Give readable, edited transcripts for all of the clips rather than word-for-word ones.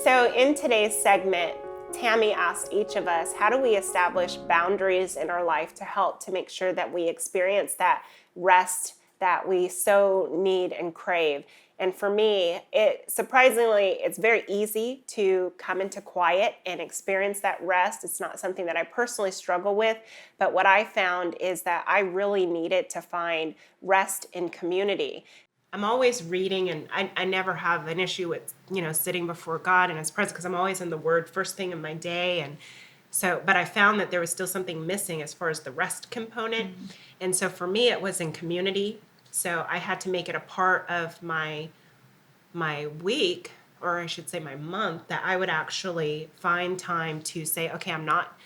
So in today's segment, Tammy asked each of us, how do we establish boundaries in our life to help to make sure that we experience that rest that we so need and crave? And for me, it's very easy to come into quiet and experience that rest. It's not something that I personally struggle with, but what I found is that I really needed to find rest in community. I'm always reading, and I never have an issue with, sitting before God in His presence, because I'm always in the Word first thing in my day. And so, but I found that there was still something missing as far as the rest component. And so for me, it was in community. So I had to make it a part of my week, or I should say my month, that I would actually find time to say, okay, I'm not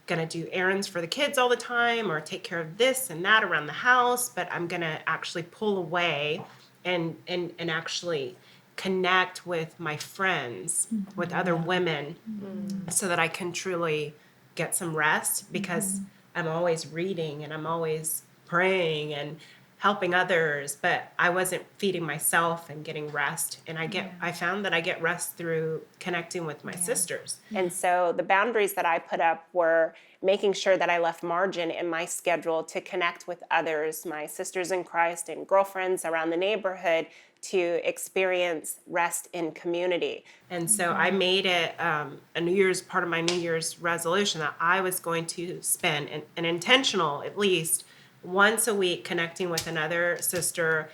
going to do errands for the kids all the time or take care of this and that around the house, but I'm going to actually pull away and actually connect with my friends, with other women, so that I can truly get some rest, because I'm always reading and I'm always praying and helping others, but I wasn't feeding myself and getting rest. And I found that I get rest through connecting with my sisters. And so the boundaries that I put up were making sure that I left margin in my schedule to connect with others, my sisters in Christ and girlfriends around the neighborhood, to experience rest in community. And so I made it part of my New Year's resolution that I was going to spend an intentional, at least once a week, connecting with another sister,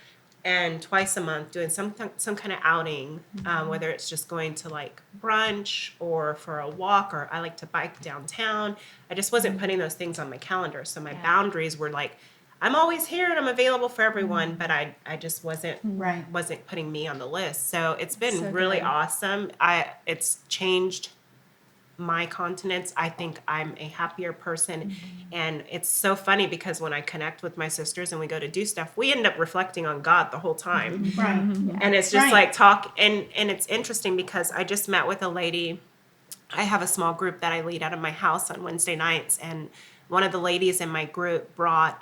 and twice a month doing some kind of outing, whether it's just going to like brunch or for a walk, or I like to bike downtown. I just wasn't putting those things on my calendar. So my boundaries were like, I'm always here and I'm available for everyone, but I just wasn't putting me on the list. So it's been really awesome. It's changed my continence. I think I'm a happier person. And it's so funny because when I connect with my sisters and we go to do stuff, we end up reflecting on God the whole time. And it's just like talk. And it's interesting because I just met with a lady. I have a small group that I lead out of my house on Wednesday nights. And one of the ladies in my group brought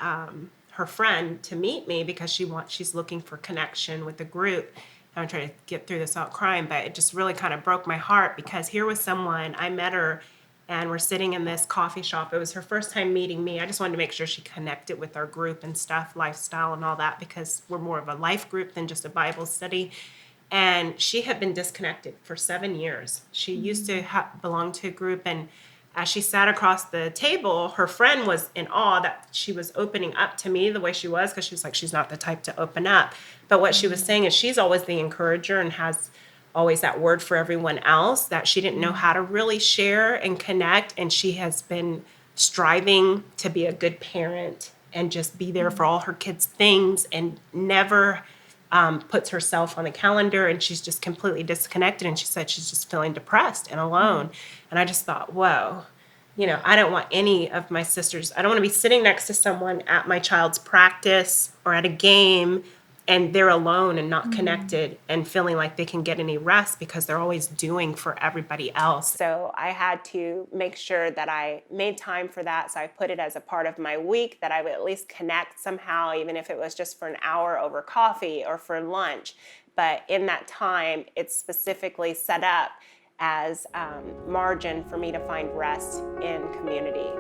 her friend to meet me because she's looking for connection with the group. I'm trying to get through this without crying, but it just really kind of broke my heart, because here was someone, I met her and we're sitting in this coffee shop. It was her first time meeting me. I just wanted to make sure she connected with our group and stuff, lifestyle and all that, because we're more of a life group than just a Bible study. And she had been disconnected for 7 years. She used to belong to a group, and as she sat across the table, her friend was in awe that she was opening up to me the way she was, because she was like, she's not the type to open up. But what she was saying is she's always the encourager and has always that word for everyone else, that she didn't know how to really share and connect. And she has been striving to be a good parent and just be there for all her kids' things, and never puts herself on the calendar, and she's just completely disconnected. And she said she's just feeling depressed and alone. And I just thought, whoa, I don't want any of my sisters, I don't want to be sitting next to someone at my child's practice or at a game and they're alone and not connected and feeling like they can get any rest because they're always doing for everybody else. So I had to make sure that I made time for that. So I put it as a part of my week, that I would at least connect somehow, even if it was just for an hour over coffee or for lunch. But in that time, it's specifically set up as margin for me to find rest in community.